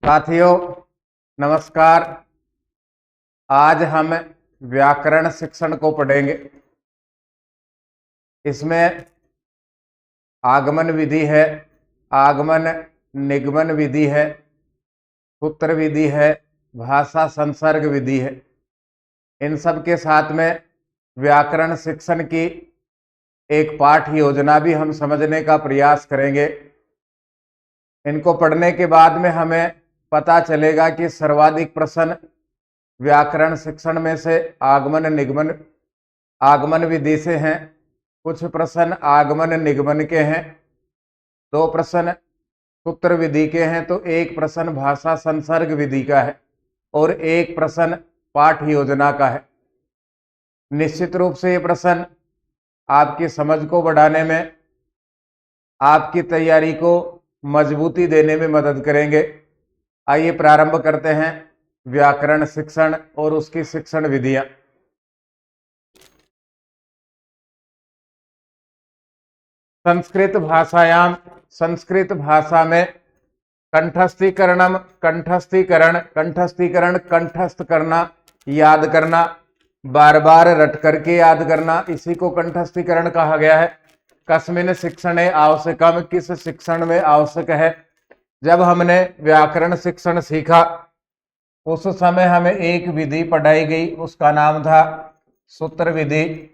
साथियों नमस्कार। आज हम व्याकरण शिक्षण को पढ़ेंगे। इसमें आगमन विधि है, आगमन निगमन विधि है, सूत्र विधि है, भाषा संसर्ग विधि है। इन सब के साथ में व्याकरण शिक्षण की एक पाठ योजना भी हम समझने का प्रयास करेंगे। इनको पढ़ने के बाद में हमें पता चलेगा कि सर्वाधिक प्रश्न व्याकरण शिक्षण में से आगमन विधि से हैं, कुछ प्रश्न आगमन निगमन के हैं, 2 प्रश्न सूत्र विधि के हैं, तो 1 प्रश्न भाषा संसर्ग विधि का है और 1 प्रश्न पाठ योजना का है। निश्चित रूप से ये प्रश्न आपकी समझ को बढ़ाने में, आपकी तैयारी को मजबूती देने में मदद करेंगे। आइए प्रारंभ करते हैं व्याकरण शिक्षण और उसकी शिक्षण विधियां। संस्कृत भाषायाम, संस्कृत भाषा में कंठस्थीकरणम, कंठस्थीकरण, कंठस्थीकरण कंठस्थ करना, याद करना, बार बार रट करके याद करना, इसी को कंठस्थीकरण कहा गया है। कस्मिन शिक्षणे आवश्यकम, किस शिक्षण में आवश्यक है। जब हमने व्याकरण शिक्षण सीखा उस समय हमें एक विधि पढ़ाई गई, उसका नाम था सूत्र विधि।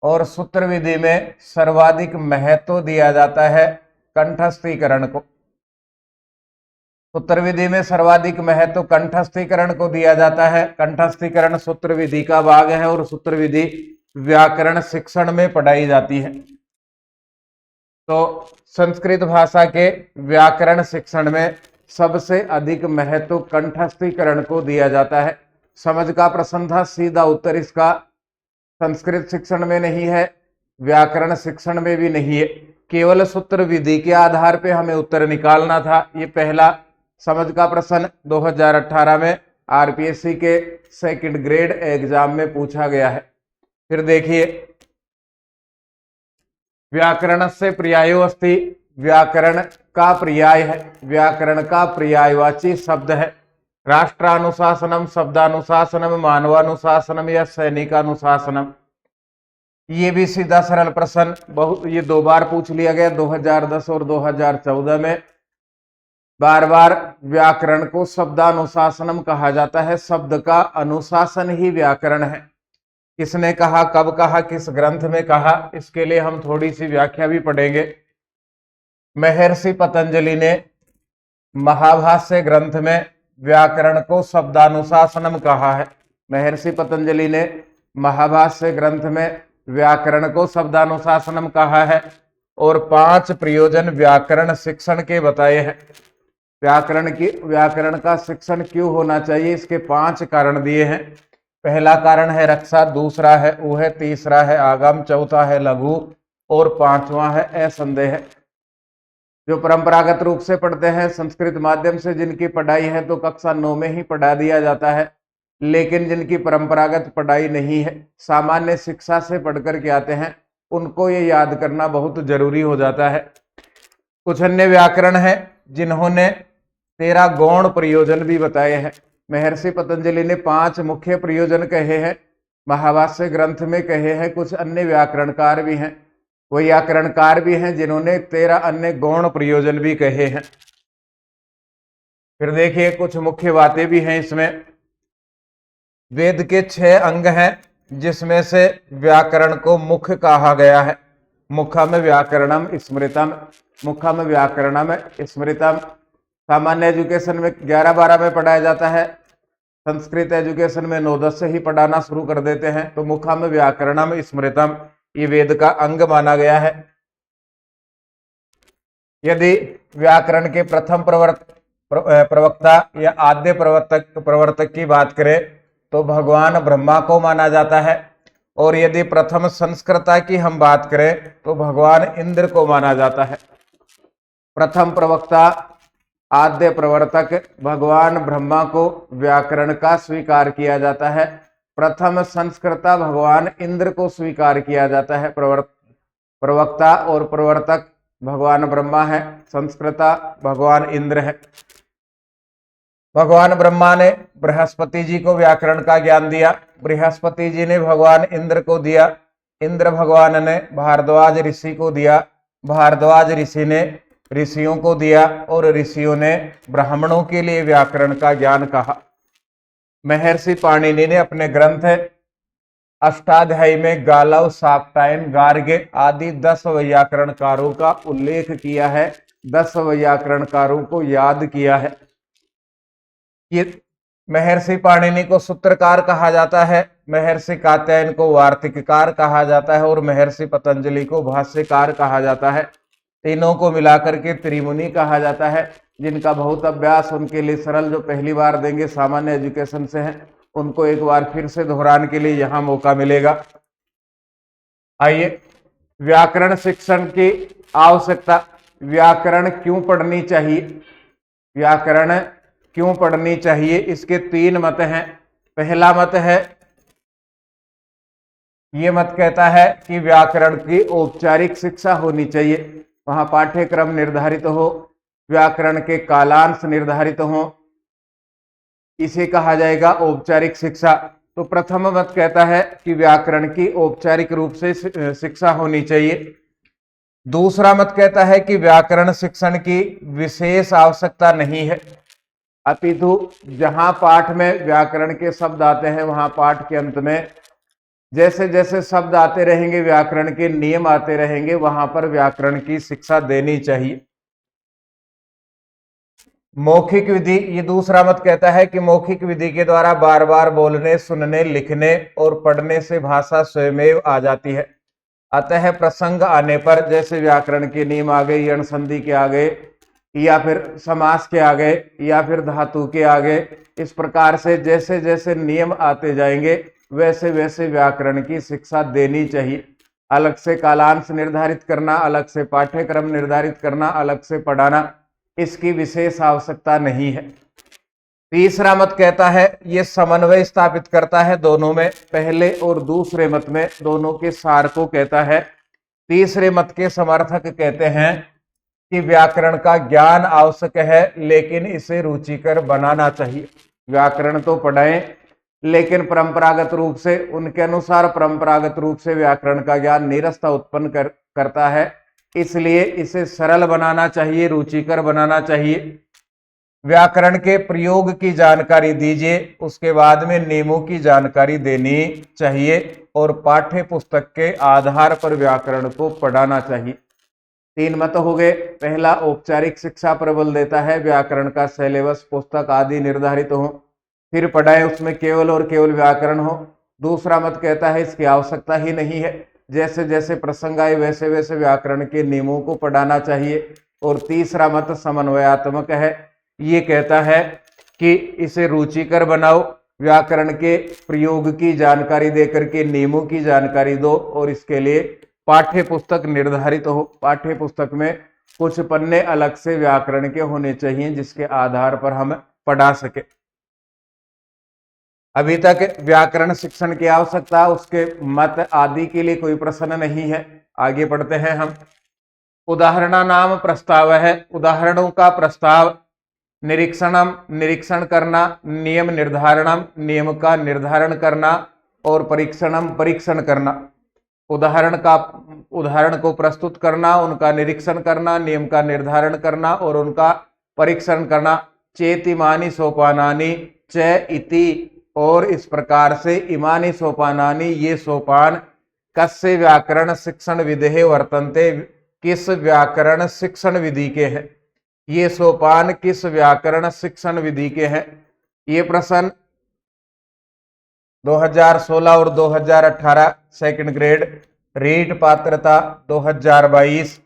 और सूत्र विधि में सर्वाधिक महत्व दिया जाता है कंठस्थीकरण को। सूत्र विधि में सर्वाधिक महत्व कंठस्थीकरण को दिया जाता है। कंठस्थीकरण सूत्र विधि का भाग है और सूत्र विधि व्याकरण शिक्षण में पढ़ाई जाती है। तो संस्कृत भाषा के व्याकरण शिक्षण में सबसे अधिक महत्व कंठस्थीकरण को दिया जाता है। समझ का प्रश्न था, सीधा उत्तर इसका संस्कृत शिक्षण में नहीं है, व्याकरण शिक्षण में भी नहीं है। केवल सूत्र विधि के आधार पे हमें उत्तर निकालना था। ये पहला समझ का प्रश्न 2018 में आरपीएससी के 2nd ग्रेड एग्जाम में पूछा गया है। फिर देखिए, व्याकरण से पर्यायो अस्ति, व्याकरण का पर्याय है, व्याकरण का पर्यायवाची शब्द है। राष्ट्रानुशासनम, शब्दानुशासनम, मानवानुशासनम या सैनिकानुशासनम। ये भी सीधा सरल प्रश्न ये 2 बार पूछ लिया गया, 2010 और 2014 में। बार बार व्याकरण को शब्दानुशासनम कहा जाता है। शब्द का अनुशासन ही व्याकरण है। किसने कहा, कब कहा, किस ग्रंथ में कहा, इसके लिए हम थोड़ी सी व्याख्या भी पढ़ेंगे। महर्षि पतंजलि ने महाभाष्य ग्रंथ में व्याकरण को शब्दानुशासनम कहा है। महर्षि पतंजलि ने महाभाष्य ग्रंथ में व्याकरण को शब्दानुशासनम कहा है और 5 प्रयोजन व्याकरण शिक्षण के बताए हैं। व्याकरण का शिक्षण क्यों होना चाहिए, इसके 5 कारण दिए हैं। पहला कारण है रक्षा, दूसरा है ऊह, तीसरा है आगम, चौथा है लघु और 5वां है असंदेह। जो परंपरागत रूप से पढ़ते हैं, संस्कृत माध्यम से जिनकी पढ़ाई है, तो कक्षा 9 में ही पढ़ा दिया जाता है। लेकिन जिनकी परंपरागत पढ़ाई नहीं है, सामान्य शिक्षा से पढ़ करके आते हैं, उनको ये याद करना बहुत जरूरी हो जाता है। कुछ अन्य व्याकरण है जिन्होंने 13 गौण प्रयोजन भी बताए हैं। महर्षि पतंजलि ने 5 मुख्य प्रयोजन कहे हैं, महाभाष्य ग्रंथ में कहे हैं। कुछ अन्य व्याकरणकार भी हैं, वो व्याकरणकार भी हैं जिन्होंने 13 अन्य गौण प्रयोजन भी कहे हैं। फिर देखिए, कुछ मुख्य बातें भी हैं इसमें। वेद के 6 अंग हैं, जिसमें से व्याकरण को मुख्य कहा गया है। मुखम व्याकरणम स्मृतम, मुखम व्याकरणम स्मृतम। सामान्य एजुकेशन में 11-12 में पढ़ाया जाता है, संस्कृत एजुकेशन में 9-10 से ही पढ़ाना शुरू कर देते हैं। तो मुखम व्याकरणम स्मृतम ये वेद का अंग माना गया है। यदि व्याकरण के प्रथम प्रवक्ता या आद्य प्रवर्तक की बात करें तो भगवान ब्रह्मा को माना जाता है। और यदि प्रथम संस्कृता की हम बात करें तो भगवान इंद्र को माना जाता है। प्रथम प्रवक्ता, आद्य प्रवर्तक भगवान ब्रह्मा को व्याकरण का स्वीकार किया जाता है। प्रथम संस्कृता भगवान इंद्र को स्वीकार किया जाता है। प्रवक्ता और प्रवर्तक भगवान ब्रह्मा है, संस्कृता भगवान इंद्र है। भगवान ब्रह्मा ने बृहस्पति जी को व्याकरण का ज्ञान दिया, बृहस्पति जी ने भगवान इंद्र को दिया, इंद्र भगवान ने भारद्वाज ऋषि को दिया, भारद्वाज ऋषि ने ऋषियों को दिया और ऋषियों ने ब्राह्मणों के लिए व्याकरण का ज्ञान कहा। महर्षि पाणिनि ने अपने ग्रंथ अष्टाध्यायी में गालव, शाक्टायन, गार्गे आदि 10 व्याकरणकारों का उल्लेख किया है, 10 व्याकरणकारों को याद किया है। ये महर्षि पाणिनि को सूत्रकार कहा जाता है, महर्षि कात्यायन को वार्तिककार कहा जाता है और महर्षि पतंजलि को भाष्यकार कहा जाता है। तीनों को मिलाकर के त्रिमुनि कहा जाता है। जिनका बहुत अभ्यास, उनके लिए सरल, जो पहली बार देंगे सामान्य एजुकेशन से हैं, उनको एक बार फिर से दोहराने के लिए यहां मौका मिलेगा। आइए, व्याकरण शिक्षण की आवश्यकता, व्याकरण क्यों पढ़नी चाहिए, व्याकरण क्यों पढ़नी चाहिए, इसके 3 मत हैं। पहला मत है, ये मत कहता है कि व्याकरण की औपचारिक शिक्षा होनी चाहिए, वहां पाठ्यक्रम निर्धारित हो, व्याकरण के कालांश निर्धारित हो, इसे कहा जाएगा औपचारिक शिक्षा। तो प्रथम मत कहता है कि व्याकरण की औपचारिक रूप से शिक्षा होनी चाहिए। दूसरा मत कहता है कि व्याकरण शिक्षण की विशेष आवश्यकता नहीं है, अपितु जहां पाठ में व्याकरण के शब्द आते हैं, वहां पाठ के अंत में जैसे जैसे शब्द आते रहेंगे, व्याकरण के नियम आते रहेंगे, वहां पर व्याकरण की शिक्षा देनी चाहिए। मौखिक विधि, ये दूसरा मत कहता है कि मौखिक विधि के द्वारा बार बार बोलने, सुनने, लिखने और पढ़ने से भाषा स्वयमेव आ जाती है। अतः प्रसंग आने पर, जैसे व्याकरण के नियम आ गए, यण संधि के आ गए, या फिर समास के आ गए, या फिर धातु के आ गए, इस प्रकार से जैसे जैसे नियम आते जाएंगे वैसे वैसे व्याकरण की शिक्षा देनी चाहिए। अलग से कालांश निर्धारित करना, अलग से पाठ्यक्रम निर्धारित करना, अलग से पढ़ाना, इसकी विशेष आवश्यकता नहीं है। तीसरा मत कहता है, ये समन्वय स्थापित करता है दोनों में, पहले और दूसरे मत में, दोनों के सार को कहता है। तीसरे मत के समर्थक कहते हैं कि व्याकरण का ज्ञान आवश्यक है, लेकिन इसे रुचिकर बनाना चाहिए। व्याकरण तो पढ़ाएं, लेकिन परंपरागत रूप से, उनके अनुसार परंपरागत रूप से व्याकरण का ज्ञान नीरसता उत्पन्न करता है, इसलिए इसे सरल बनाना चाहिए, रुचिकर बनाना चाहिए। व्याकरण के प्रयोग की जानकारी दीजिए, उसके बाद में नियमों की जानकारी देनी चाहिए और पाठ्य पुस्तक के आधार पर व्याकरण को पढ़ाना चाहिए। 3 मत हो गए। पहला, औपचारिक शिक्षा पर बल देता है, व्याकरण का सिलेबस, पुस्तक आदि निर्धारित हो, फिर पढ़ाएं, उसमें केवल और केवल व्याकरण हो। दूसरा मत कहता है इसकी आवश्यकता ही नहीं है, जैसे जैसे प्रसंग आए वैसे वैसे व्याकरण के नियमों को पढ़ाना चाहिए। और तीसरा मत समन्वयात्मक है, ये कहता है कि इसे रुचिकर बनाओ, व्याकरण के प्रयोग की जानकारी देकर के नियमों की जानकारी दो, और इसके लिए पाठ्य पुस्तक निर्धारित हो। पाठ्य पुस्तक में कुछ पन्ने अलग से व्याकरण के होने चाहिए, जिसके आधार पर हम पढ़ा सके। अभी तक व्याकरण शिक्षण की आवश्यकता, उसके मत आदि के लिए कोई प्रश्न नहीं है। आगे बढ़ते हैं हम। उदाहरणा नाम प्रस्ताव है, उदाहरणों का प्रस्ताव। निरीक्षणम, निरीक्षण करना, नियम निर्धारणम, नियम का निर्धारण करना, और परीक्षणम, परीक्षण करना। उदाहरण को प्रस्तुत करना, उनका निरीक्षण करना, नियम का निर्धारण करना और उनका परीक्षण करना। चेतिमानी सोपानानि च इति, और इस प्रकार से इमानी सोपानानि, ये सोपान कस्य व्याकरण शिक्षण विधे वर्तन्ते, किस व्याकरण शिक्षण विधि के हैं। ये सोपान किस व्याकरण शिक्षण विधि के हैं। ये प्रश्न 2016 और 2018 सेकंड ग्रेड रीट पात्रता 2022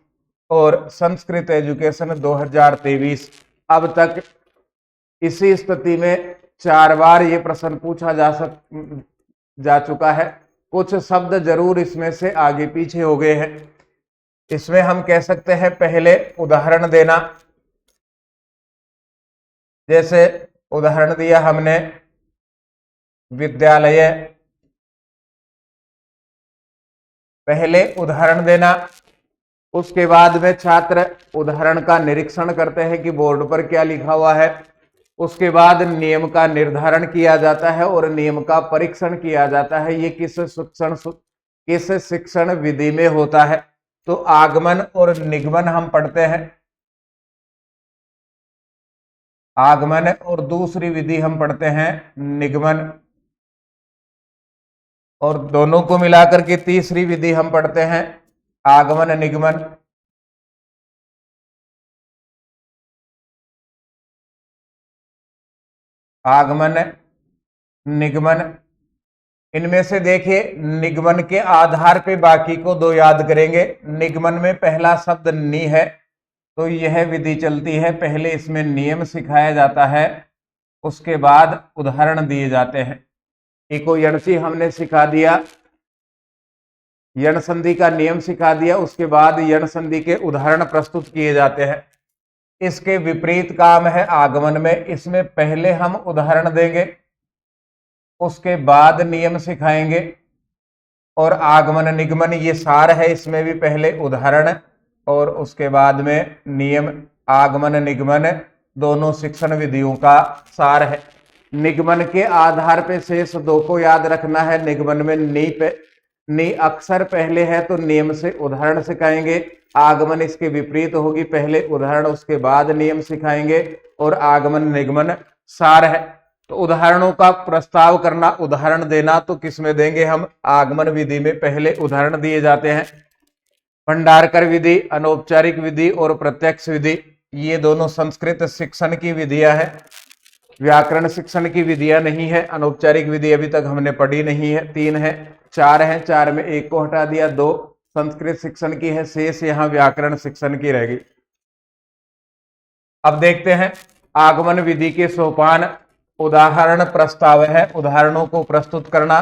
और संस्कृत एजुकेशन 2023, अब तक इसी स्थिति में 4 बार ये प्रश्न पूछा जा चुका है। कुछ शब्द जरूर इसमें से आगे पीछे हो गए हैं। इसमें हम कह सकते हैं, पहले उदाहरण देना, जैसे उदाहरण दिया हमने विद्यालय, पहले उदाहरण देना, उसके बाद में छात्र उदाहरण का निरीक्षण करते हैं कि बोर्ड पर क्या लिखा हुआ है, उसके बाद नियम का निर्धारण किया जाता है और नियम का परीक्षण किया जाता है। ये किस शिक्षण विधि में होता है? तो आगमन और निगमन हम पढ़ते हैं, आगमन, और दूसरी विधि हम पढ़ते हैं निगमन, और दोनों को मिलाकर के तीसरी विधि हम पढ़ते हैं आगमन निगमन। आगमन निगमन, इनमें से देखिए निगमन के आधार पे बाकी को दो याद करेंगे। निगमन में पहला शब्द नि है, तो यह विधि चलती है, पहले इसमें नियम सिखाया जाता है, उसके बाद उदाहरण दिए जाते हैं। इको यणसी हमने सिखा दिया, यण संधि का नियम सिखा दिया, उसके बाद यण संधि के उदाहरण प्रस्तुत किए जाते हैं। इसके विपरीत काम है आगमन में, इसमें पहले हम उदाहरण देंगे, उसके बाद नियम सिखाएंगे। और आगमन निगमन ये सार है, इसमें भी पहले उदाहरण और उसके बाद में नियम। आगमन निगमन दोनों शिक्षण विधियों का सार है। निगमन के आधार पे शेष दो को याद रखना है। निगमन में नी अक्षर पहले है तो नियम से उदाहरण सिखाएंगे। आगमन इसके विपरीत होगी, पहले उदाहरण उसके बाद नियम सिखाएंगे। और आगमन निगमन सार है। तो उदाहरणों का प्रस्ताव करना, उदाहरण देना, तो किसमें देंगे हम? आगमन विधि में पहले उदाहरण दिए जाते हैं। भंडारकर विधि, अनौपचारिक विधि और प्रत्यक्ष विधि, ये दोनों संस्कृत शिक्षण की विधियां हैं, व्याकरण शिक्षण की विधियां नहीं है। अनौपचारिक विधि अभी तक हमने पढ़ी नहीं है, 3 है, 4 है, 4 में 1 को हटा दिया, 2 संस्कृत शिक्षण की है, शेष यहां व्याकरण शिक्षण की रहेगी। अब देखते हैं आगमन विधि के सोपान। उदाहरण प्रस्ताव है, उदाहरणों को प्रस्तुत करना।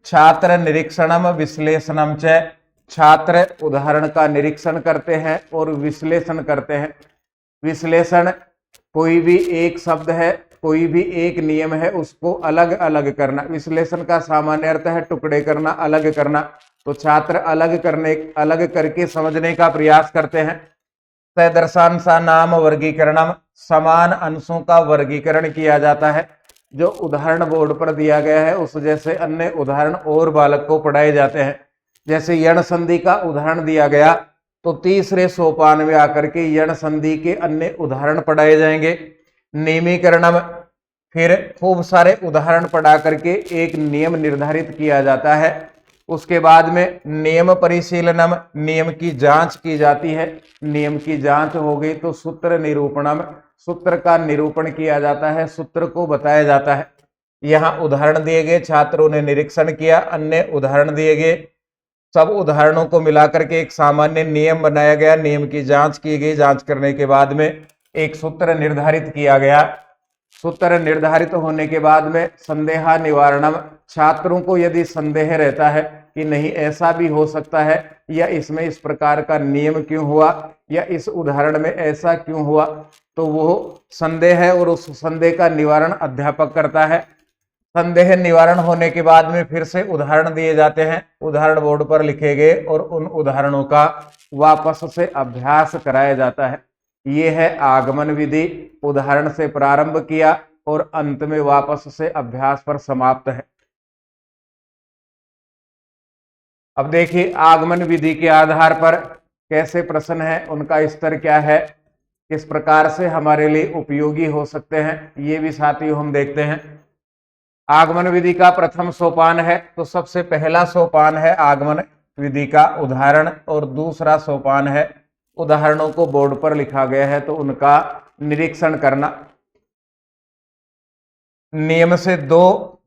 छात्र निरीक्षणम विश्लेषणम च, छात्र उदाहरण का निरीक्षण करते हैं और विश्लेषण करते हैं। विश्लेषण, कोई भी एक शब्द है, कोई भी एक नियम है, उसको अलग अलग करना। विश्लेषण का सामान्य अर्थ है टुकड़े करना, अलग करना। तो छात्र अलग करके समझने का प्रयास करते हैं। सदर्शांशा नाम वर्गीकरणम, समान अंशों का वर्गीकरण किया जाता है। जो उदाहरण बोर्ड पर दिया गया है उस जैसे अन्य उदाहरण और बालक को पढ़ाए जाते हैं। जैसे यण संधि का उदाहरण दिया गया तो तीसरे सोपान में आकर के यण संधि के अन्य उदाहरण पढ़ाए जाएंगे। नियमीकरणम, फिर खूब सारे उदाहरण पढ़ा करके एक नियम निर्धारित किया जाता है। उसके बाद में नियम परिशीलनम, नियम की जांच की जाती है। नियम की जांच हो गई तो सूत्र निरूपणम, सूत्र का निरूपण किया जाता है, सूत्र को बताया जाता है। यहाँ उदाहरण दिए गए, छात्रों ने निरीक्षण किया, अन्य उदाहरण दिए गए, सब उदाहरणों को मिलाकर के एक सामान्य नियम बनाया गया, नियम की जांच की गई, जांच करने के बाद में एक सूत्र निर्धारित किया गया। सूत्र निर्धारित होने के बाद में संदेह निवारणम, छात्रों को यदि संदेह रहता है कि नहीं ऐसा भी हो सकता है, या इसमें इस प्रकार का नियम क्यों हुआ, या इस उदाहरण में ऐसा क्यों हुआ, तो वो संदेह है और उस संदेह का निवारण अध्यापक करता है। संदेह निवारण होने के बाद में फिर से उदाहरण दिए जाते हैं, उदाहरण बोर्ड पर लिखे गए, और उन उदाहरणों का वापस से अभ्यास कराया जाता है। ये है आगमन विधि, उदाहरण से प्रारंभ किया और अंत में वापस से अभ्यास पर समाप्त है। अब देखिए आगमन विधि के आधार पर कैसे प्रश्न है, उनका स्तर क्या है, किस प्रकार से हमारे लिए उपयोगी हो सकते हैं, ये भी साथियों हम देखते हैं। आगमन विधि का प्रथम सोपान है, तो सबसे पहला सोपान है आगमन विधि का उदाहरण, और दूसरा सोपान है उदाहरणों को बोर्ड पर लिखा गया है तो उनका निरीक्षण करना। नियम से 2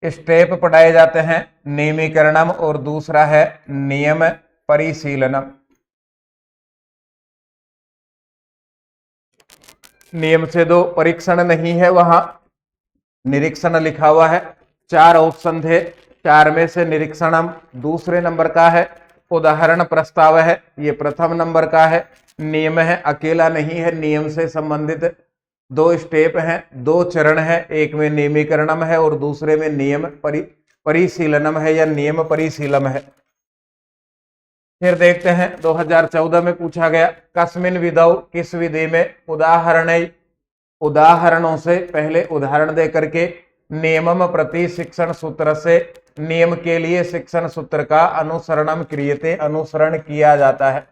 स्टेप पढ़ाए जाते हैं, नियमीकरणम और दूसरा है नियम परिशीलनम। नियम से 2 परीक्षण नहीं है, वहां निरीक्षण लिखा हुआ है। 4 ऑप्शन थे, 4 में से निरीक्षणम दूसरे नंबर का है, उदाहरण प्रस्ताव है ये प्रथम नंबर का है, नियम है अकेला नहीं है, नियम से संबंधित 2 स्टेप हैं, 2 चरण है, एक में नियमीकरणम है और दूसरे में नियम परिशीलनम है या नियम परिशीलम है। फिर देखते हैं 2014 में पूछा गया कस्मिन विधौ, किस विधि में, उदाहरणों से पहले उदाहरण दे करके नियमम प्रति शिक्षण सूत्र से नियम के लिए शिक्षण सूत्र का अनुसरणम क्रियते, अनुसरण किया जाता है।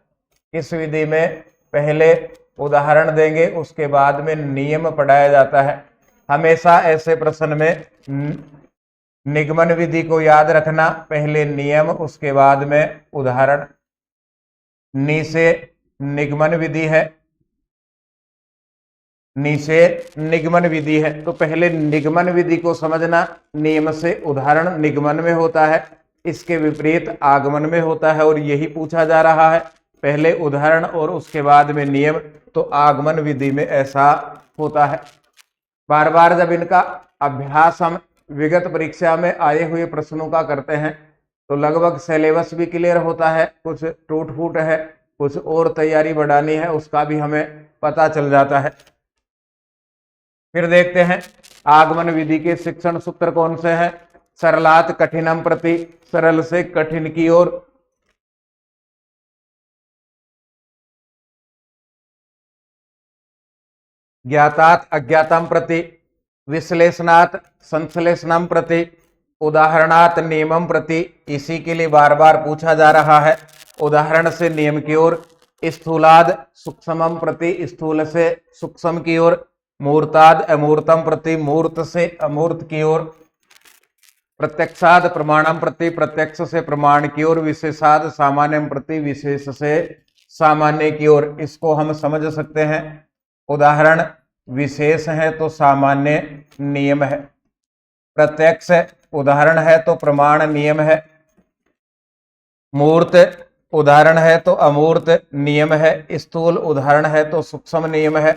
इस विधि में पहले उदाहरण देंगे उसके बाद में नियम पढ़ाया जाता है। हमेशा ऐसे प्रश्न में निगमन विधि को याद रखना, पहले नियम उसके बाद में उदाहरण। नी से निगमन विधि है, नी से निगमन विधि है, तो पहले निगमन विधि को समझना। नियम से उदाहरण निगमन में होता है, इसके विपरीत आगमन में होता है, और यही पूछा जा रहा है, पहले उदाहरण और उसके बाद में नियम। तो आगमन विधि में ऐसा होता है। बार बार जब इनका अभ्यास हम विगत परीक्षा में आए हुए प्रश्नों का करते हैं तो लगभग सिलेबस भी क्लियर होता है, कुछ टूट फूट है, कुछ और तैयारी बढ़ानी है, उसका भी हमें पता चल जाता है। फिर देखते हैं आगमन विधि के शिक्षण सूत्र कौन से हैं। सरलात कठिनम प्रति, सरल से कठिन की ओर। ज्ञातात अज्ञातम प्रति, विश्लेषणात् संश्लेषणम प्रति, उदाहरणात् नियमम प्रति। इसी के लिए बार बार पूछा जा रहा है, उदाहरण से नियम की ओर। स्थूलाद सूक्ष्मम प्रति, स्थूल से सूक्ष्म की ओर। मूर्ताद अमूर्तम प्रति, मूर्त से अमूर्त की ओर। प्रत्यक्षाद प्रमाणम प्रति, प्रत्यक्ष से प्रमाण की ओर। विशेषाद सामान्यम प्रति, विशेष से सामान्य की ओर। इसको हम समझ सकते हैं, उदाहरण विशेष है तो सामान्य नियम है, प्रत्यक्ष उदाहरण है तो प्रमाण नियम है, मूर्त उदाहरण है तो अमूर्त नियम है, स्थूल उदाहरण है तो सूक्ष्म नियम है,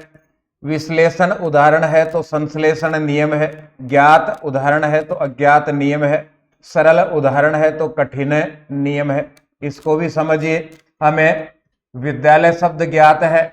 विश्लेषण उदाहरण है तो संश्लेषण नियम है, ज्ञात उदाहरण है तो अज्ञात नियम है, सरल उदाहरण है तो कठिन नियम है। इसको भी समझिए। हमें विद्यालय शब्द ज्ञात है,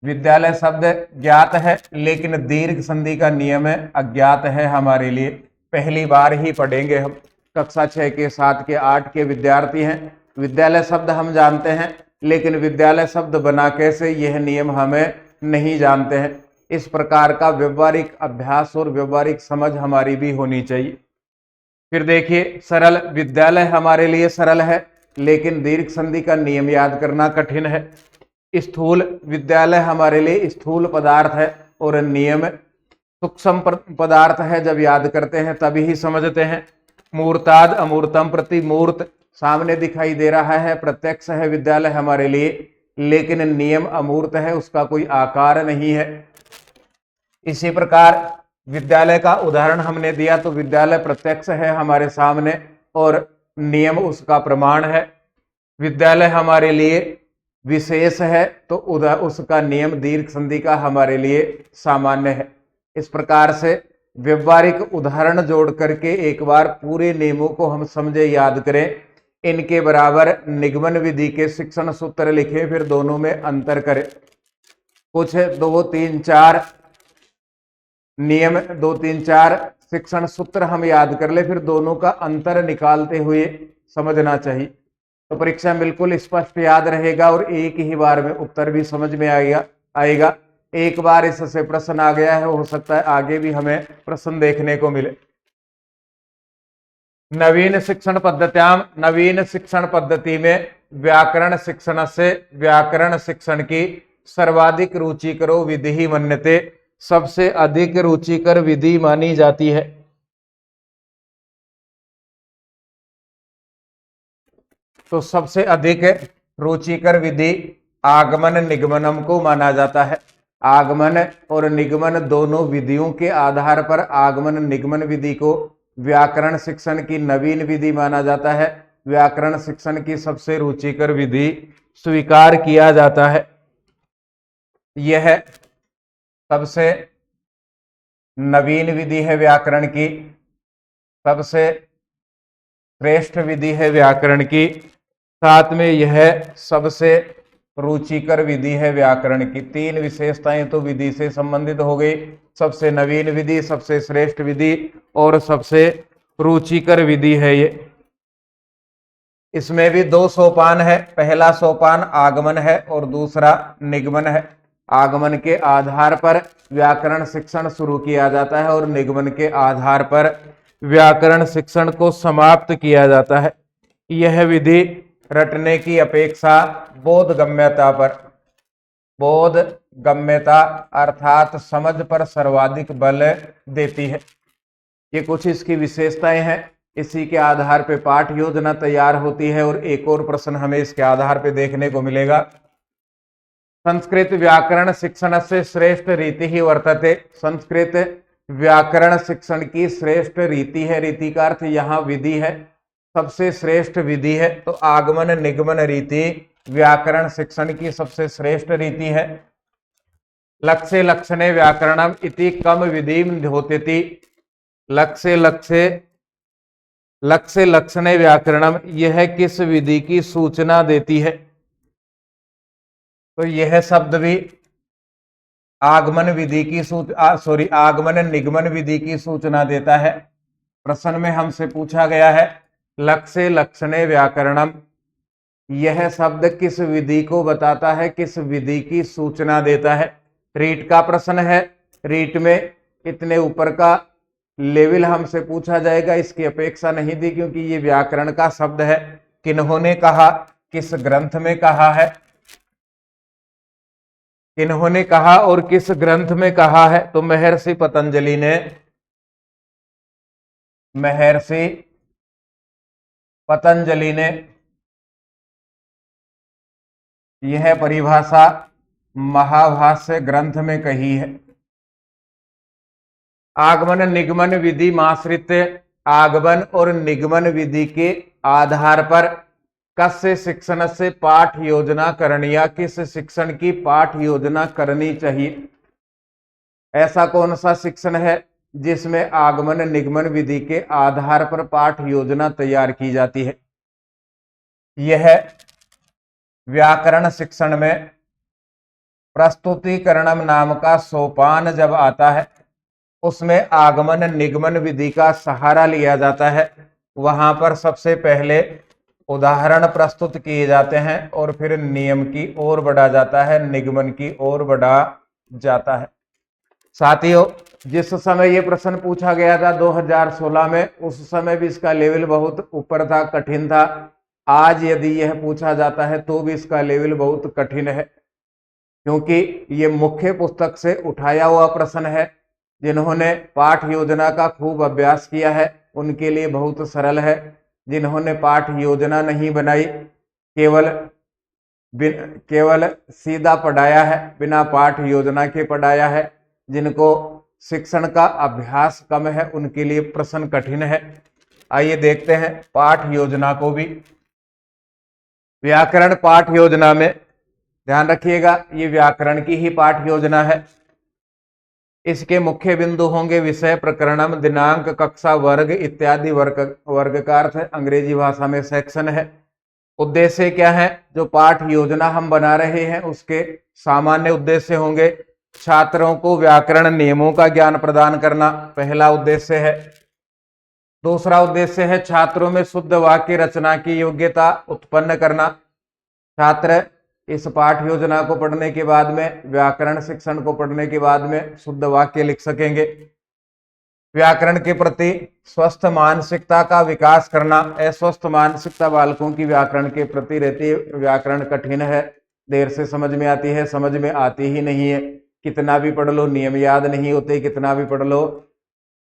विद्यालय शब्द ज्ञात है, लेकिन दीर्घ संधि का नियम अज्ञात है हमारे लिए। पहली बार ही पढ़ेंगे हम, कक्षा 6 के 7 के 8 के विद्यार्थी हैं। विद्यालय शब्द हम जानते हैं, लेकिन विद्यालय शब्द बना कैसे, यह नियम हमें नहीं जानते हैं। इस प्रकार का व्यवहारिक अभ्यास और व्यवहारिक समझ हमारी भी होनी चाहिए। फिर देखिए सरल, विद्यालय हमारे लिए सरल है, लेकिन दीर्घ संधि का नियम याद करना कठिन है। स्थूल, विद्यालय हमारे लिए स्थूल पदार्थ है और नियम सूक्ष्म पदार्थ है, जब याद करते हैं तभी ही समझते हैं। मूर्ताद अमूर्तम प्रति, मूर्त सामने दिखाई दे रहा है, प्रत्यक्ष है विद्यालय हमारे लिए, लेकिन नियम अमूर्त है, उसका कोई आकार नहीं है। इसी प्रकार विद्यालय का उदाहरण हमने दिया तो विद्यालय प्रत्यक्ष है हमारे सामने और नियम उसका प्रमाण है। विद्यालय हमारे लिए विशेष है तो उसका नियम दीर्घ संधि का हमारे लिए सामान्य है। इस प्रकार से व्यवहारिक उदाहरण जोड़ करके एक बार पूरे नियमों को हम समझे, याद करें। इनके बराबर निगमन विधि के शिक्षण सूत्र लिखे, फिर दोनों में अंतर करें। कुछ 2, 3, 4 नियम, 2, 3, 4 शिक्षण सूत्र हम याद कर ले, फिर दोनों का अंतर निकालते हुए समझना चाहिए, तो परीक्षा में बिल्कुल स्पष्ट याद रहेगा और एक ही बार में उत्तर भी समझ में आएगा। एक बार इससे प्रश्न आ गया है, हो सकता है आगे भी हमें प्रश्न देखने को मिले। नवीन शिक्षण पद्धतियां, नवीन शिक्षण पद्धति में व्याकरण शिक्षण से व्याकरण शिक्षण की सर्वाधिक रुचिकर विधि मन्यते, सबसे अधिक रुचिकर विधि मानी जाती है। तो सबसे अधिक रुचिकर विधि आगमन निगमनम को माना जाता है। आगमन और निगमन दोनों विधियों के आधार पर आगमन निगमन विधि को व्याकरण शिक्षण की नवीन विधि माना जाता है। व्याकरण शिक्षण की सबसे रुचिकर विधि स्वीकार किया जाता है। यह सबसे नवीन विधि है व्याकरण की, सबसे श्रेष्ठ विधि है व्याकरण की, साथ में यह सबसे रुचिकर विधि है व्याकरण की। 3 विशेषताएं तो विधि से संबंधित हो गई, सबसे नवीन विधि, सबसे श्रेष्ठ विधि और सबसे रुचिकर विधि है ये। इसमें भी दो सोपान है। पहला सोपान आगमन है और दूसरा निगमन है। आगमन के आधार पर व्याकरण शिक्षण शुरू किया जाता है और निगमन के आधार पर व्याकरण शिक्षण को समाप्त किया जाता है। यह विधि रटने की अपेक्षा बोधगम्यता अर्थात समझ पर सर्वाधिक बल देती है। ये कुछ इसकी विशेषताएं हैं। इसी के आधार पे पाठ योजना तैयार होती है। और एक और प्रश्न हमें इसके आधार पे देखने को मिलेगा। संस्कृत व्याकरण शिक्षण से श्रेष्ठ रीति ही वर्तते। संस्कृत व्याकरण शिक्षण की श्रेष्ठ रीति है। रीति का अर्थ यहाँ विधि है, सबसे श्रेष्ठ विधि है। तो आगमन निगमन रीति व्याकरण शिक्षण की सबसे श्रेष्ठ रीति है। लक्ष्य लक्षणे व्याकरणम इति कम विधि होती। लक्ष्य लक्षणे व्याकरणम, यह किस विधि की सूचना देती है? तो यह शब्द भी आगमन निगमन विधि की सूचना देता है। प्रश्न में हमसे पूछा गया है लक्ष्य लक्षणे व्याकरणम, यह शब्द किस विधि को बताता है, किस विधि की सूचना देता है? रीट का प्रश्न है। रीट में इतने ऊपर का लेवल हमसे पूछा जाएगा, इसकी अपेक्षा नहीं दी, क्योंकि ये व्याकरण का शब्द है। किन्होंने कहा, किस ग्रंथ में कहा है, किन्होंने कहा और किस ग्रंथ में कहा है? तो महर्षि पतंजलि ने यह परिभाषा महाभाष्य ग्रंथ में कही है। आगमन निगमन विधि माश्रित, आगमन और निगमन विधि के आधार पर कस्य शिक्षण से पाठ योजना करनी, या किस शिक्षण की पाठ योजना करनी चाहिए? ऐसा कौन सा शिक्षण है जिसमें आगमन निगमन विधि के आधार पर पाठ योजना तैयार की जाती है? यह व्याकरण शिक्षण में प्रस्तुतिकरणम नाम का सोपान जब आता है, उसमें आगमन निगमन विधि का सहारा लिया जाता है। वहां पर सबसे पहले उदाहरण प्रस्तुत किए जाते हैं और फिर नियम की ओर बढ़ा जाता है, निगमन की ओर बढ़ा जाता है। साथियों, जिस समय ये प्रश्न पूछा गया था 2016 में, उस समय भी इसका लेवल बहुत ऊपर था, कठिन था। आज यदि यह पूछा जाता है तो भी इसका लेवल बहुत कठिन है, क्योंकि ये मुख्य पुस्तक से उठाया हुआ प्रश्न है। जिन्होंने पाठ योजना का खूब अभ्यास किया है उनके लिए बहुत सरल है। जिन्होंने पाठ योजना नहीं बनाई, केवल सीधा पढ़ाया है, बिना पाठ योजना के पढ़ाया है, जिनको शिक्षण का अभ्यास कम है, उनके लिए प्रश्न कठिन है। आइए देखते हैं पाठ योजना को भी। व्याकरण पाठ योजना में ध्यान रखिएगा, ये व्याकरण की ही पाठ योजना है। इसके मुख्य बिंदु होंगे विषय, प्रकरणम, दिनांक, कक्षा, वर्ग इत्यादि। वर्ग का अर्थ अंग्रेजी भाषा में सेक्शन है। उद्देश्य क्या है? जो पाठ योजना हम बना रहे हैं उसके सामान्य उद्देश्य होंगे छात्रों को व्याकरण नियमों का ज्ञान प्रदान करना, पहला उद्देश्य है। दूसरा उद्देश्य है छात्रों में शुद्ध वाक्य रचना की योग्यता उत्पन्न करना। छात्र इस पाठ योजना को पढ़ने के बाद में, व्याकरण शिक्षण को पढ़ने के बाद में शुद्ध वाक्य लिख सकेंगे। व्याकरण के प्रति स्वस्थ मानसिकता का विकास करना। अस्वस्थ मानसिकता बालकों की व्याकरण के प्रति रहती है। व्याकरण कठिन है, देर से समझ में आती है, समझ में आती ही नहीं है। कितना भी पढ़ लो नियम याद नहीं होते, कितना भी पढ़ लो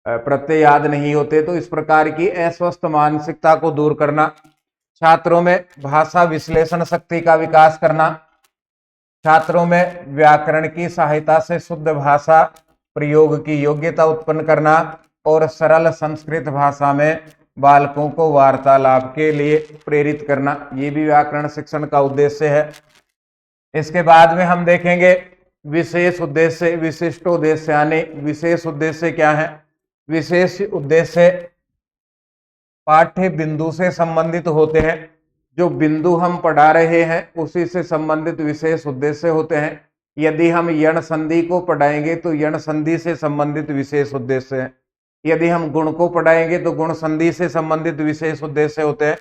प्रत्यय याद नहीं होते। तो इस प्रकार की अस्वस्थ मानसिकता को दूर करना। छात्रों में भाषा विश्लेषण शक्ति का विकास करना। छात्रों में व्याकरण की सहायता से शुद्ध भाषा प्रयोग की योग्यता उत्पन्न करना और सरल संस्कृत भाषा में बालकों को वार्तालाप के लिए प्रेरित करना। ये भी व्याकरण शिक्षण का उद्देश्य है। इसके बाद में हम देखेंगे विशेष उद्देश्य, विशिष्ट उद्देश्य। यानी विशेष उद्देश्य क्या है? विशेष उद्देश्य पाठ्य बिंदु से संबंधित होते हैं। जो बिंदु हम पढ़ा रहे हैं उसी से संबंधित विशेष उद्देश्य होते हैं। यदि हम यण संधि को पढ़ाएंगे तो यण संधि से संबंधित विशेष उद्देश्य है। यदि हम गुण को पढ़ाएंगे तो गुण संधि से संबंधित विशेष उद्देश्य होते हैं।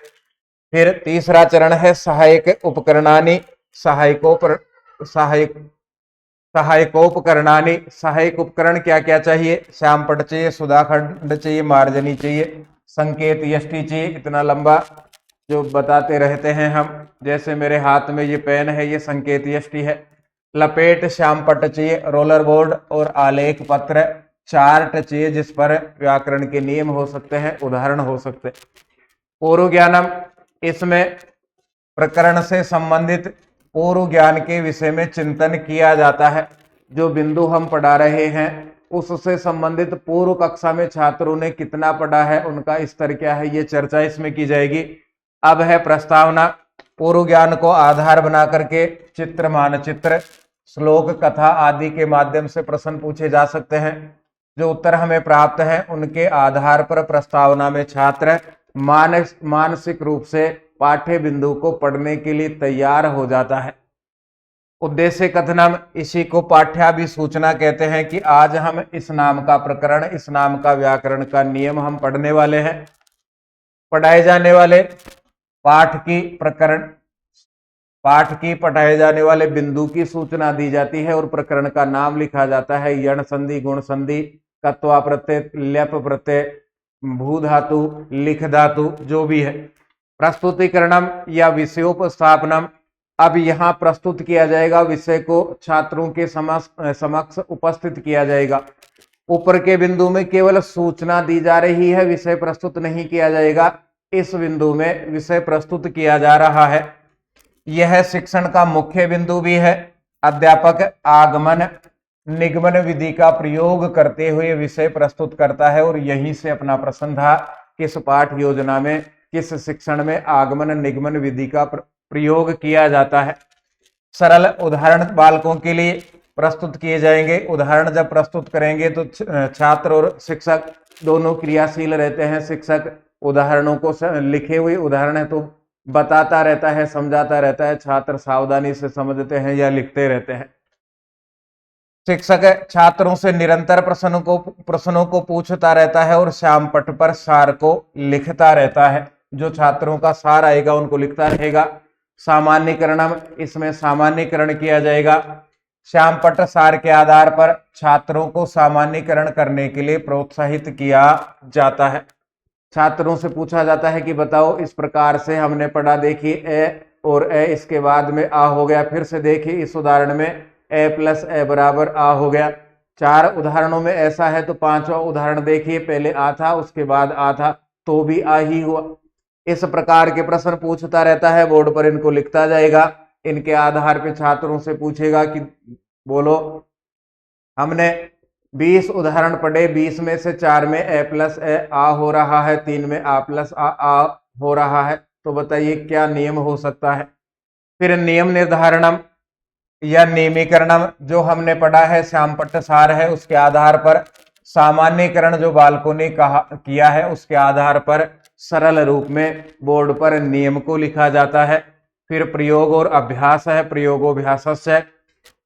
फिर तीसरा चरण है सहायक उपकरणानि सहायकोपकरणानि। सहायक उपकरण क्या क्या चाहिए? श्यामपट्ट चाहिए, सुधाखंड चाहिए, मार्जनी चाहिए, संकेत यष्टि चाहिए। इतना लंबा जो बताते रहते हैं हम, जैसे मेरे हाथ में ये पेन है, ये संकेत यष्टि है। लपेट श्यामपट्ट चाहिए, रोलर बोर्ड और आलेख पत्र, चार्ट चाहिए जिस पर व्याकरण के नियम हो सकते हैं, उदाहरण हो सकते हैं। पूर्व ज्ञानम, इसमें प्रकरण से संबंधित पूर्व ज्ञान के विषय में चिंतन किया जाता है। जो बिंदु हम पढ़ा रहे हैं उससे संबंधित पूर्व कक्षा में छात्रों ने कितना पढ़ा है, उनका स्तर क्या है, ये चर्चा इसमें की जाएगी। अब है प्रस्तावना। पूर्व ज्ञान को आधार बना करके चित्र, मानचित्र, श्लोक, कथा आदि के माध्यम से प्रश्न पूछे जा सकते हैं। जो उत्तर हमें प्राप्त है उनके आधार पर प्रस्तावना में छात्र मानसिक रूप से पाठ्य बिंदु को पढ़ने के लिए तैयार हो जाता है। उद्देश्य कथनम, इसी को पाठ्याभिसूचना कहते हैं कि आज हम इस नाम का प्रकरण, इस नाम का व्याकरण का नियम हम पढ़ने वाले हैं। पढ़ाए जाने वाले पाठ की पढ़ाए जाने वाले बिंदु की सूचना दी जाती है और प्रकरण का नाम लिखा जाता है। यण संधि, गुण संधि, कत्वा प्रत्यय, ल्यप प्रत्यय, भू धातु, लिख धातु, जो भी है। प्रस्तुतिकरणम या विषयोपस्थापनम, अब यहाँ प्रस्तुत किया जाएगा, विषय को छात्रों के समक्ष उपस्थित किया जाएगा। ऊपर के बिंदु में केवल सूचना दी जा रही है, विषय प्रस्तुत नहीं किया जाएगा। इस बिंदु में विषय प्रस्तुत किया जा रहा है। यह शिक्षण का मुख्य बिंदु भी है। अध्यापक आगमन निगमन विधि का प्रयोग करते हुए विषय प्रस्तुत करता है और यहीं से अपना प्रश्न था, किस पाठ योजना में, किस शिक्षण में आगमन निगमन विधि का प्रयोग किया जाता है। सरल उदाहरण बालकों के लिए प्रस्तुत किए जाएंगे। उदाहरण जब प्रस्तुत करेंगे तो छात्र और शिक्षक दोनों क्रियाशील रहते हैं। शिक्षक उदाहरणों को लिखे हुए उदाहरण है तो बताता रहता है, समझाता रहता है, छात्र सावधानी से समझते हैं या लिखते रहते हैं। शिक्षक छात्रों से निरंतर प्रश्नों को पूछता रहता है और श्यामपट्ट पर सार को लिखता रहता है। जो छात्रों का सार आएगा उनको लिखता रहेगा। सामान्यकरण, इसमें सामान्यकरण किया जाएगा। श्यामपट्ट सार के आधार पर छात्रों को सामान्यकरण करने के लिए प्रोत्साहित किया जाता है। छात्रों से पूछा जाता है कि बताओ, इस प्रकार से हमने पढ़ा, देखिए ए और ए, इसके बाद में आ हो गया। फिर से देखिए इस उदाहरण में ए प्लस ए बराबर आ हो गया। 4 उदाहरणों में ऐसा है तो 5वां उदाहरण देखिए, पहले आ था उसके बाद आ था तो भी आ ही हुआ। इस प्रकार के प्रश्न पूछता रहता है, बोर्ड पर इनको लिखता जाएगा। इनके आधार पर छात्रों से पूछेगा कि बोलो, हमने 20 उदाहरण पढ़े, 20 में से 4 में ए प्लस ए आ हो रहा है, 3 में आ प्लस आ हो रहा है, तो बताइए क्या नियम हो सकता है। फिर नियम निर्धारणम या नियमीकरणम, जो हमने पढ़ा है श्यामपट्ट सार है, उसके आधार पर सामान्यकरण जो बालकों ने किया है उसके आधार पर सरल रूप में बोर्ड पर नियम को लिखा जाता है। फिर प्रयोग और अभ्यास है, प्रयोगोभ्यासस्य,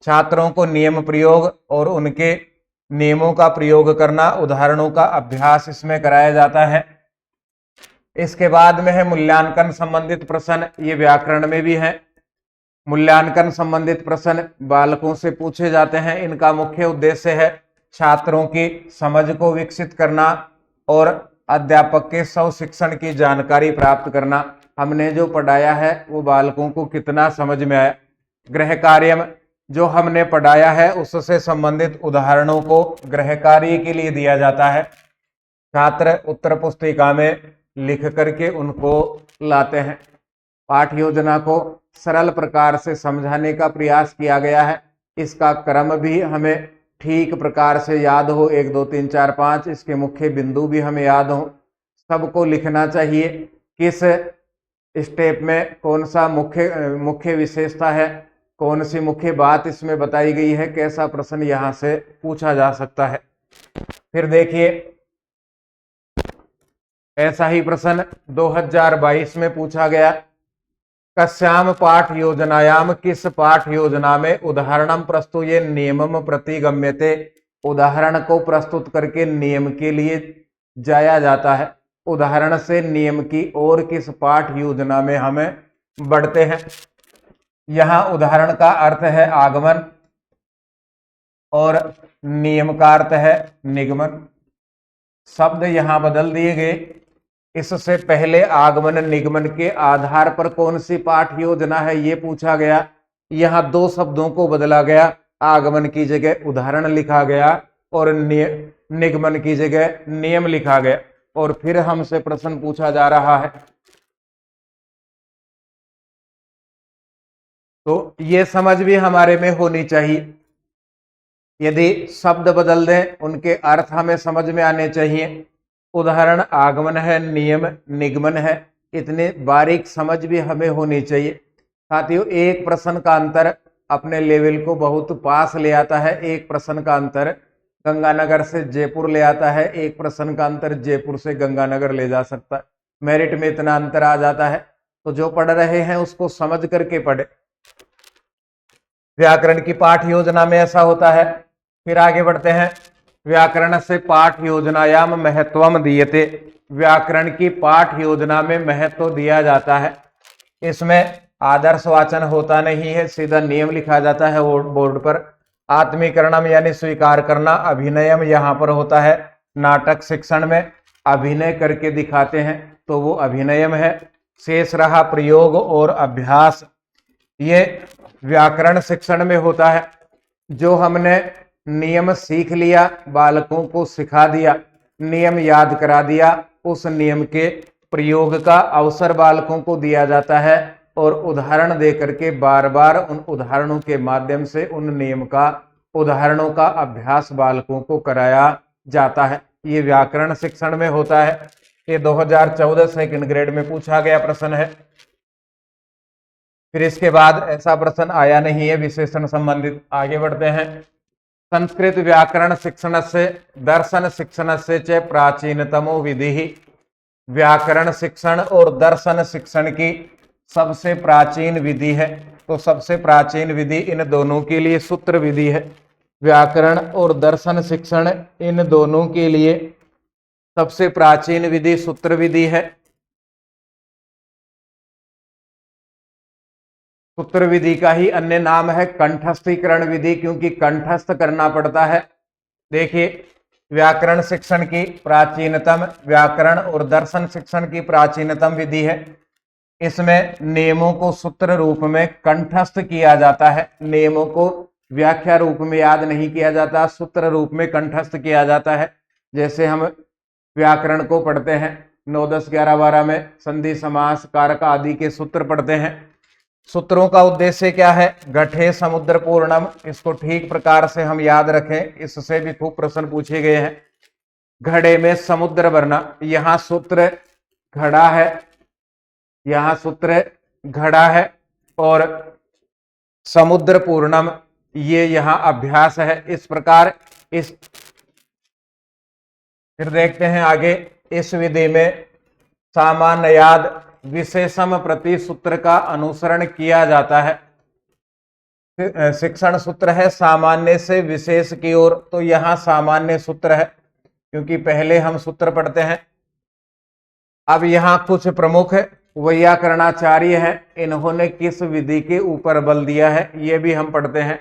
छात्रों को नियम प्रयोग और उनके नियमों का प्रयोग करना, उदाहरणों का अभ्यास इसमें कराया जाता है। इसके बाद में है मूल्यांकन संबंधित प्रश्न, ये व्याकरण में भी है। मूल्यांकन संबंधित प्रश्न बालकों से पूछे जाते हैं। इनका मुख्य उद्देश्य है छात्रों की समझ को विकसित करना और अध्यापक के स्व शिक्षण की जानकारी प्राप्त करना। हमने जो पढ़ाया है वो बालकों को कितना समझ में आया। गृह कार्य, जो हमने पढ़ाया है उससे संबंधित उदाहरणों को गृह कार्य के लिए दिया जाता है। छात्र उत्तर पुस्तिका में लिख करके उनको लाते हैं। पाठ योजना को सरल प्रकार से समझाने का प्रयास किया गया है। इसका क्रम भी हमें ठीक प्रकार से याद हो, 1 2 3 4 5, इसके मुख्य बिंदु भी हमें याद हो। सबको लिखना चाहिए किस स्टेप में कौन सा मुख्य विशेषता है, कौन सी मुख्य बात इसमें बताई गई है, कैसा प्रश्न यहाँ से पूछा जा सकता है। फिर देखिए ऐसा ही प्रश्न 2022 में पूछा गया। कस्याम पाठ योजनायाम, किस पाठ योजना में उदाहरणम प्रस्तुये नियमम प्रतिगम्यते, उदाहरण को प्रस्तुत करके नियम के लिए जाया जाता है। उदाहरण से नियम की और किस पाठ योजना में हमें बढ़ते हैं। यहां उदाहरण का अर्थ है आगमन और नियम का अर्थ है निगमन। शब्द यहां बदल दिए गए। इससे पहले आगमन निगमन के आधार पर कौन सी पाठ योजना है ये पूछा गया। यहां दो शब्दों को बदला गया, आगमन की जगह उदाहरण लिखा गया और निगमन की जगह नियम लिखा गया। और फिर हमसे प्रश्न पूछा जा रहा है, तो ये समझ भी हमारे में होनी चाहिए। यदि शब्द बदल दें उनके अर्थ हमें समझ में आने चाहिए। उदाहरण आगमन है, नियम निगमन है, इतने बारीक समझ भी हमें होनी चाहिए। साथियों, एक प्रश्न का अंतर अपने लेवल को बहुत पास ले आता है। एक प्रश्न का अंतर गंगानगर से जयपुर ले आता है, एक प्रश्न का अंतर जयपुर से गंगानगर ले जा सकता है। मेरिट में इतना अंतर आ जाता है, तो जो पढ़ रहे हैं उसको समझ करके पढ़े। व्याकरण की पाठ योजना में ऐसा होता है। फिर आगे बढ़ते हैं। व्याकरण से पाठ योजनायाम महत्वम दीयते। व्याकरण की पाठ योजना में महत्व दिया जाता है। इसमें आदर्श वाचन होता नहीं है, सीधा नियम लिखा जाता है बोर्ड पर। आत्मीकरणम यानी स्वीकार करना, अभिनयम यहाँ पर होता है। नाटक शिक्षण में अभिनय करके दिखाते हैं तो वो अभिनयम है। शेष रहा प्रयोग और अभ्यास, ये व्याकरण शिक्षण में होता है। जो हमने नियम सीख लिया, बालकों को सिखा दिया, नियम याद करा दिया, उस नियम के प्रयोग का अवसर बालकों को दिया जाता है और उदाहरण दे करके बार बार उन उदाहरणों के माध्यम से उन नियम का, उदाहरणों का अभ्यास बालकों को कराया जाता है। ये व्याकरण शिक्षण में होता है। ये 2014 सेकंड ग्रेड में पूछा गया प्रश्न है। फिर इसके बाद ऐसा प्रश्न आया नहीं है विशेषण संबंधित। आगे बढ़ते हैं। संस्कृत व्याकरण शिक्षण से दर्शन शिक्षण से च प्राचीनतमो विधि। व्याकरण शिक्षण और दर्शन शिक्षण की सबसे प्राचीन विधि है। तो सबसे प्राचीन विधि इन दोनों के लिए सूत्र विधि है। व्याकरण और दर्शन शिक्षण इन दोनों के लिए सबसे प्राचीन विधि सूत्र विधि है। सूत्र विधि का ही अन्य नाम है कंठस्थीकरण विधि, क्योंकि कंठस्थ करना पड़ता है। देखिए, व्याकरण शिक्षण की प्राचीनतम, व्याकरण और दर्शन शिक्षण की प्राचीनतम विधि है। इसमें नियमों को सूत्र रूप में कंठस्थ किया जाता है। नियमों को व्याख्या रूप में याद नहीं किया जाता, सूत्र रूप में कंठस्थ किया जाता है। जैसे हम व्याकरण को पढ़ते हैं 9, 10, 11, 12 में संधि, समास, कारक आदि के सूत्र पढ़ते हैं। सूत्रों का उद्देश्य क्या है? घटे समुद्र पूर्णम, इसको ठीक प्रकार से हम याद रखें, इससे भी खूब प्रश्न पूछे गए हैं। घड़े में समुद्र भरना, यहां सूत्र घड़ा है, यहां सूत्र घड़ा है और समुद्र पूर्णम ये यहां अभ्यास है। इस प्रकार इस फिर देखते हैं आगे। इस विधि में सामान्ययाद विशेषम प्रति सूत्र का अनुसरण किया जाता है। शिक्षण सूत्र है सामान्य से विशेष की ओर, तो यहां सामान्य सूत्र है क्योंकि पहले हम सूत्र पढ़ते हैं। अब यहां कुछ प्रमुख वैयाकरणाचार्य हैं, इन्होंने किस विधि के ऊपर बल दिया है ये भी हम पढ़ते हैं।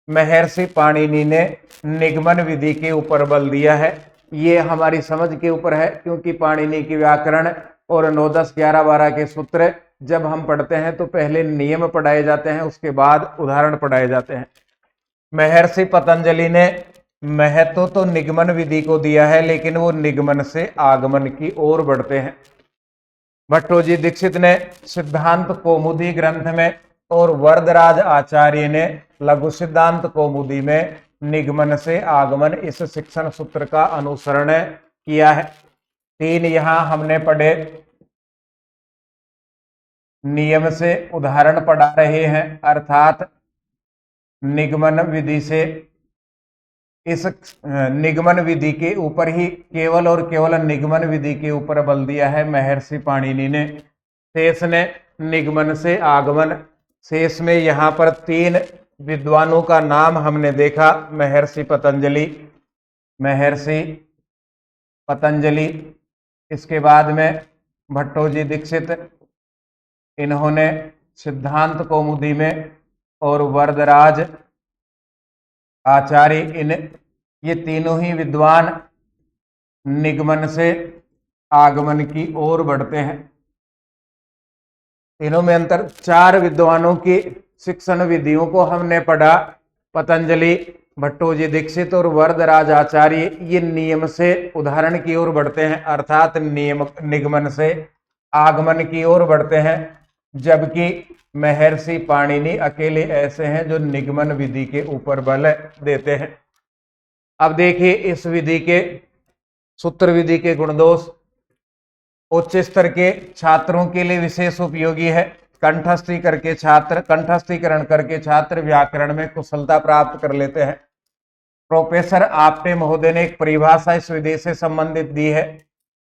महर्षि पाणिनि ने निगमन विधि के ऊपर बल दिया है। ये हमारी समझ के ऊपर है, क्योंकि पाणिनि की व्याकरण और 9, 10, 11, 12 के सूत्र जब हम पढ़ते हैं तो पहले नियम पढ़ाए जाते हैं, उसके बाद उदाहरण पढ़ाए जाते हैं। महर्षि पतंजलि ने महत्व तो निगमन विधि को दिया है, लेकिन वो निगमन से आगमन की ओर बढ़ते हैं। भट्टोजी दीक्षित ने सिद्धांत कौमुदी ग्रंथ में और वरदराज आचार्य ने लघु सिद्धांत कौमुदी में निगमन से आगमन इस शिक्षण सूत्र का अनुसरण किया है। 3 यहां हमने पढ़े। नियम से उदाहरण पढ़ा रहे हैं, अर्थात निगमन विधि से, इस निगमन विधि के ऊपर ही केवल और केवल निगमन विधि के ऊपर बल दिया है महर्षि पाणिनि ने। शेष ने निगमन से आगमन। शेष में यहाँ पर 3 विद्वानों का नाम हमने देखा, महर्षि पतंजलि, इसके बाद में भट्टोजी दीक्षित, इन्होंने सिद्धांत कौमुदी में, और वरदराज आचार्य, इन ये तीनों ही विद्वान निगमन से आगमन की ओर बढ़ते हैं। तीनों में अंतर, 4 विद्वानों की शिक्षण विधियों को हमने पढ़ा। पतंजलि, भट्टोजी दीक्षित और वरदराज आचार्य ये नियम से उदाहरण की ओर बढ़ते हैं, अर्थात निगमन से आगमन की ओर बढ़ते हैं, जबकि महर्षि पाणिनि अकेले ऐसे हैं जो निगमन विधि के ऊपर बल देते हैं। अब देखिए इस विधि के सूत्र विधि के गुणदोष उच्च स्तर के छात्रों के लिए विशेष उपयोगी है। कंठस्थीकरण करके छात्र व्याकरण में कुशलता प्राप्त कर लेते हैं। प्रोफेसर आपटे महोदय ने एक परिभाषा इस विधि से संबंधित दी है।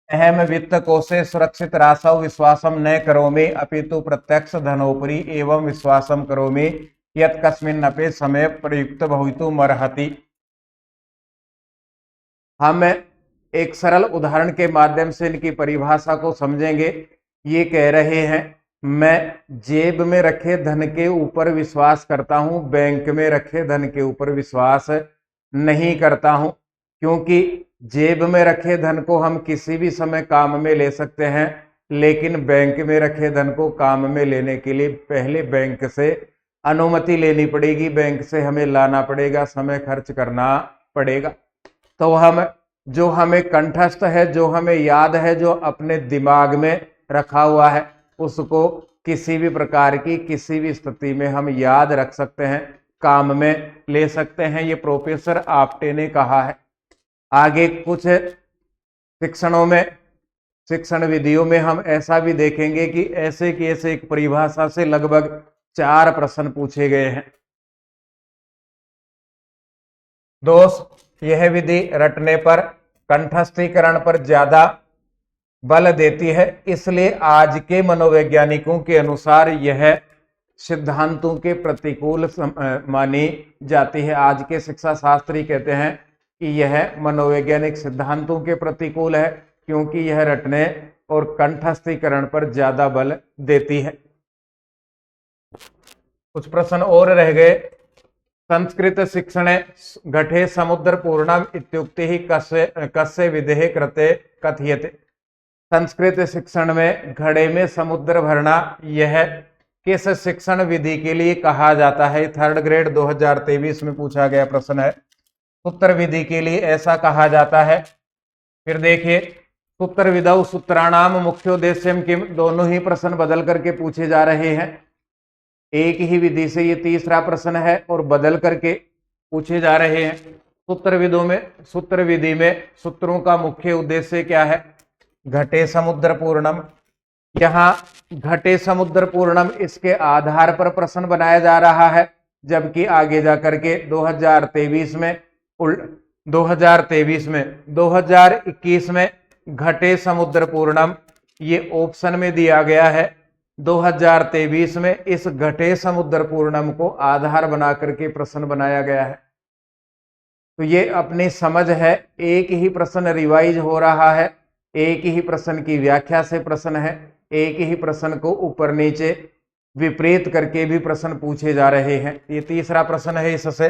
अहम वित्त कोशे सुरक्षित राशौ विश्वासम न करोमि अपितु प्रत्यक्ष धनोपरि एवं विश्वासम करोमि यत् कस्मिन्नपि समय प्रयुक्त भवितुमर्हति। हम एक सरल उदाहरण के माध्यम से इनकी परिभाषा को समझेंगे। ये कह रहे हैं, मैं जेब में रखे धन के ऊपर विश्वास करता हूं, बैंक में रखे धन के ऊपर विश्वास नहीं करता हूं, क्योंकि जेब में रखे धन को हम किसी भी समय काम में ले सकते हैं, लेकिन बैंक में रखे धन को काम में लेने के लिए पहले बैंक से अनुमति लेनी पड़ेगी, बैंक से हमें लाना पड़ेगा, समय खर्च करना पड़ेगा। तो जो हमें कंठस्थ है, जो हमें याद है, जो अपने दिमाग में रखा हुआ है, उसको किसी भी प्रकार की किसी भी स्थिति में हम याद रख सकते हैं, काम में ले सकते हैं। ये प्रोफेसर आपटे ने कहा है। आगे कुछ शिक्षण विधियों में हम ऐसा भी देखेंगे कि ऐसे की ऐसे एक परिभाषा से लगभग 4 प्रश्न पूछे गए हैं। दोस्त, यह विधि रटने पर, कंठस्थीकरण पर ज्यादा बल देती है, इसलिए आज के मनोवैज्ञानिकों के अनुसार यह सिद्धांतों के प्रतिकूल मानी जाती है। आज के शिक्षा शास्त्री कहते हैं कि यह मनोवैज्ञानिक सिद्धांतों के प्रतिकूल है, क्योंकि यह रटने और कंठस्थीकरण पर ज्यादा बल देती है। कुछ प्रश्न और रह गए। संस्कृत शिक्षणे घटे समुद्र पूर्णम इत्युक्ति ही कस्य विधेः कृते कथ्यते। संस्कृत शिक्षण में घड़े में समुद्र भरना यह किस शिक्षण विधि के लिए कहा जाता है? 3rd ग्रेड 2023 में पूछा गया प्रश्न है। सूत्र विधि के लिए ऐसा कहा जाता है। फिर देखिए, सूत्र विधौ सूत्राणाम मुख्योद्देश्यम किम, दोनों ही प्रश्न बदल करके पूछे जा रहे हैं। एक ही विधि से ये तीसरा प्रश्न है और बदल करके पूछे जा रहे हैं। सूत्र विधि में सूत्रों का मुख्य उद्देश्य क्या है? घटे समुद्र पूर्णम। यहाँ घटे समुद्र पूर्णम इसके आधार पर प्रश्न बनाया जा रहा है, जबकि आगे जाकर के 2021 में घटे समुद्र पूर्णम ये ऑप्शन में दिया गया है। 2023 में इस घटे समुद्र पूर्णम को आधार बना करके प्रश्न बनाया गया है। तो ये अपनी समझ है, एक ही प्रश्न रिवाइज हो रहा है, एक ही प्रश्न की व्याख्या से प्रश्न है, एक ही प्रश्न को ऊपर नीचे विपरीत करके भी प्रश्न पूछे जा रहे हैं। ये तीसरा प्रश्न है इससे।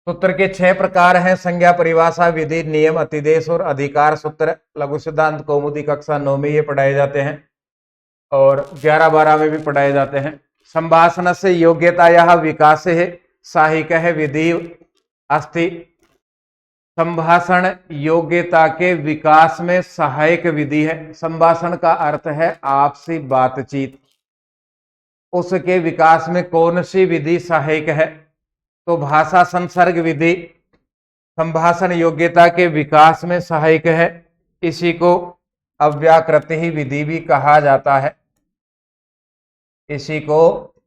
सूत्र के 6 प्रकार हैं: संज्ञा, परिभाषा, विधि, नियम, अतिदेश और अधिकार सूत्र। लघु सिद्धांत कौमुदी कक्षा 9 में ये पढ़ाए जाते हैं और 11-12 में भी पढ़ाए जाते हैं। संभाषण से योग्यतायाः विकासे साहिकः विधि अस्ति। संभाषण योग्यता के विकास में सहायक विधि है। संभाषण का अर्थ है आपसी बातचीत। उसके विकास में कौन सी विधि सहायक है? तो भाषा संसर्ग विधि संभाषण योग्यता के विकास में सहायक है। इसी को अव्याकृति ही विधि भी कहा जाता है। इसी को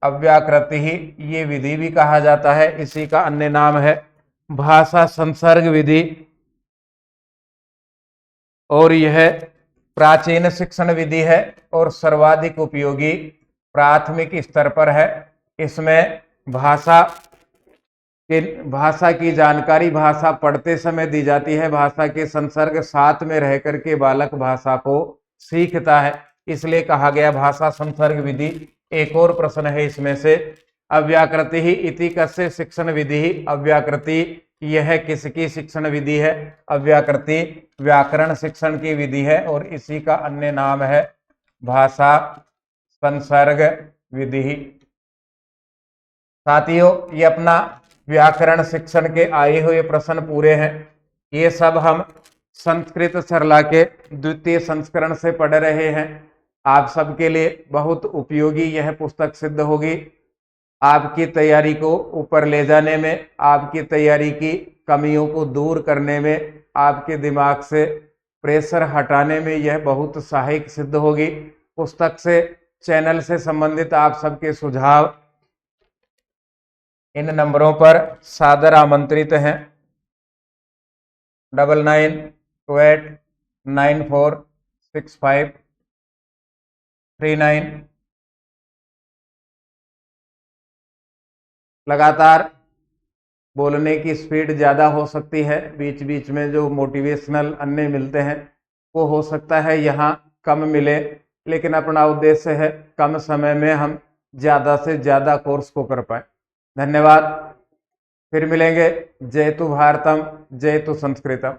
अव्याकृति ही ये विधि भी कहा जाता है। इसी का अन्य नाम है भाषा संसर्ग विधि। और यह प्राचीन शिक्षण विधि है और सर्वाधिक उपयोगी प्राथमिक स्तर पर है। इसमें भाषा कि भाषा की जानकारी भाषा पढ़ते समय दी जाती है, भाषा के संसर्ग साथ में रह करके बालक भाषा को सीखता है, इसलिए कहा गया भाषा संसर्ग विधि। एक और प्रश्न है इसमें से, अव्याकृति ही इति कस्य शिक्षण विधि ही। अव्याकृति यह किसकी शिक्षण विधि है? अव्याकृति व्याकरण शिक्षण की विधि है और इसी का अन्य नाम है भाषा संसर्ग विधि। साथियों, ये अपना व्याकरण शिक्षण के आए हुए प्रश्न पूरे हैं। ये सब हम संस्कृत सरला के द्वितीय संस्करण से पढ़ रहे हैं। आप सबके लिए बहुत उपयोगी यह पुस्तक सिद्ध होगी, आपकी तैयारी को ऊपर ले जाने में, आपकी तैयारी की कमियों को दूर करने में, आपके दिमाग से प्रेशर हटाने में यह बहुत सहायक सिद्ध होगी। पुस्तक से, चैनल से संबंधित आप सबके सुझाव इन नंबरों पर सादर आमंत्रित हैं। 9928946539। लगातार बोलने की स्पीड ज़्यादा हो सकती है, बीच बीच में जो मोटिवेशनल अन्य मिलते हैं वो हो सकता है यहाँ कम मिले, लेकिन अपना उद्देश्य है कम समय में हम ज़्यादा से ज़्यादा कोर्स को कर पाए। धन्यवाद, फिर मिलेंगे। जय तु भारतम, जय तु संस्कृतम।